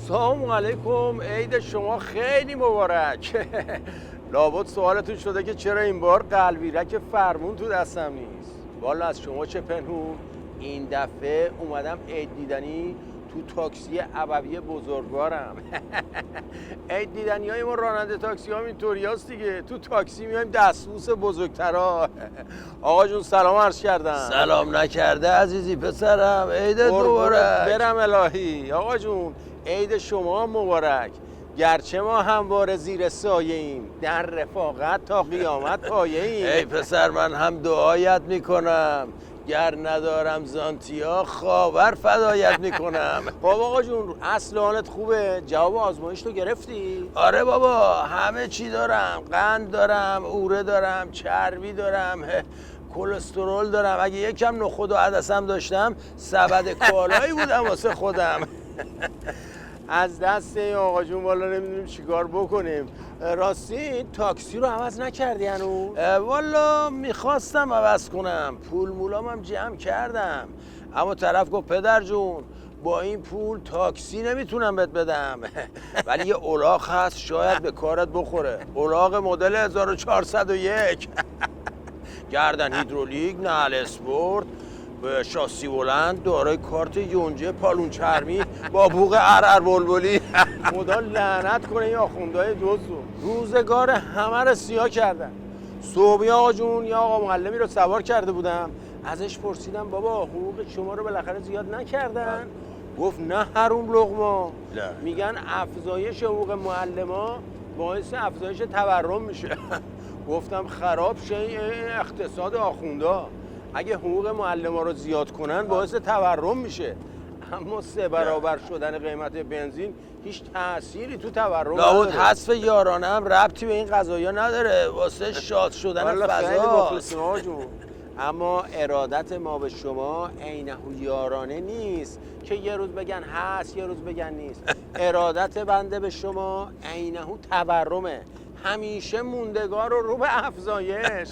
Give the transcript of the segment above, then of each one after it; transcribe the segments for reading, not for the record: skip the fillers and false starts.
سلام علیکم، عید شما خیلی مبارک. لابد سوالتون شده که چرا این بار قلبیرک فرمون تو دستم نیست. والا از شما چه پنهون، این دفعه اومدم عید دیدنی تو تاکسی ابوی بزرگوارم. عید دیدنی های ما راننده تاکسی هم اینطوری هست دیگه، تو تاکسی میایم دستبوس بزرگترا. آقا جون سلام عرض کردم. سلام نکرده عزیزی پسرم، عیدت مبارک. برم الهی. آقا جون عید شما مبارک. گرچه ما همواره زیر سایه ایم، در رفاقت تا قیامت پایه ایم. ای پسر من هم دعایت میکنم، گر ندارم زانتیا خاور فدایت میکنم. خب آقا جون اصل حالت خوبه؟ جواب آزمایش تو گرفتی؟ آره بابا، همه چی دارم، قند دارم، اوره دارم، چربی دارم، کلسترول دارم. اگه یکم نخود و عدسم داشتم سبد کالایی بودم واسه خودم. از دست این آقا جون والا نمیدونیم چیکار بکنیم. راستی تاکسی رو عوض نکردی هنوز؟ والا میخواستم عوض کنم، پول مولام هم جمع کردم، اما طرف گفت پدر جون با این پول تاکسی نمیتونم بهت بدم. ولی یه الاغ هست شاید به کارت بخوره، الاغ مدل 1401. گردن هیدرولیک، نعل اسپورت، شاسی بلند، دارای کارت یونجه، پالون چرمی با بوق ارر بلبلی. خدا لعنت کنه این آخوندهای دزدو، روزگار همه رو سیاه کردن. صبحی آقا جون یا آقا معلمی رو سوار کرده بودم، ازش پرسیدم بابا حقوق شما رو بالاخره زیاد نکردن؟ گفت نه حروم لقما، میگن افزایش حقوق معلما باعث افزایش تورم میشه. گفتم خراب شیء اقتصاد آخوندا، اگه حقوق معلما رو زیاد کنن باعث تورم میشه، اما 3 برابر شدن قیمت بنزین هیچ تأثیری تو تورم نداره. لابد حذف یارانه هم ربطی به این قضایا نداره، واسه شاد شدن فضا. اما ارادت ما به شما عینه یارانه نیست که یه روز بگن هست یه روز بگن نیست. ارادت بنده به شما عینه تورمه، همیشه موندگار و رو به افزایش.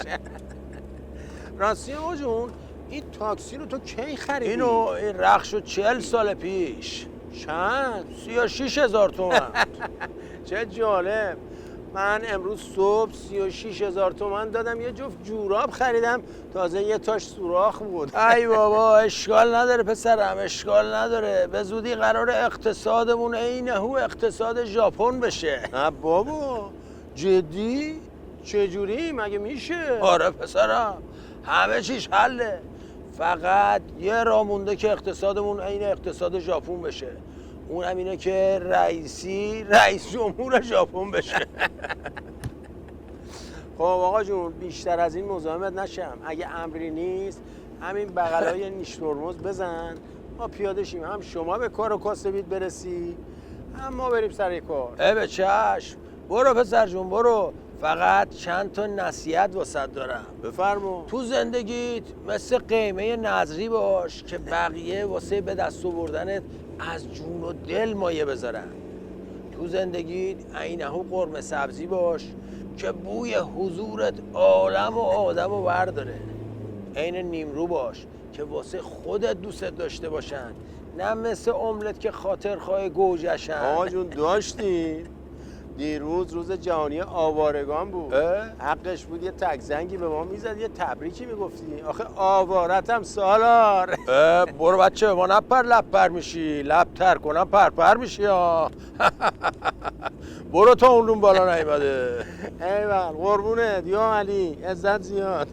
راستی آقا جون این تاکسی رو تو کی خریدی؟ این رخ شد 40 سال پیش. چند؟ 36,000 تومان. چه جالب. من امروز صبح 36,000 تومان دادم یه جفت جوراب خریدم، تازه یه تاش سوراخ بود. ای بابا اشکال نداره پسرم، اشکال نداره، به زودی قرار اقتصادمون عینه اقتصاد ژاپن بشه. نه بابا جدی؟ چجوری؟ مگه میشه؟ آره پسرم، همه چیش حله، فقط یه راه مونده که اقتصادمون عین اقتصاد ژاپن بشه، اون هم اینه که رئیس جمهور ژاپن بشه. خب آقا جون بیشتر از این مزاحمت نشم، اگه امری نیست همین بغلای نیش ترمز بزن، ما پیاده شیم، هم شما به کار و کاسبید برسی هم ما بریم سر کار. به چشم، برو پسر جون برو، فقط چند تا نصیحت واسط دارم. بفرما. تو زندگیت مثل قیمه نظری باش که بقیه واسه به دست آوردنت از جون و دل مایه بذارن. تو زندگیت عینه قرمه سبزی باش که بوی حضورت عالم و آدم رو برداره. عین نیمرو باش که واسه خودت دوستت داشته باشن، نه مثل املت که خاطرخواه گوجشن. آقا جون داشتین؟ دیروز روز جهانی آوارگان بود. حقش بود یه تک زنگی به ما میزد یه تبریکی میگفتی. آخه آوارتم سالار. برو بچه به ما نپر لپر میشی، لپتر کنم پرپر میشی ها. برو تا اون بالا نیومده. ایول قربونت یا علی، عزت زیاد.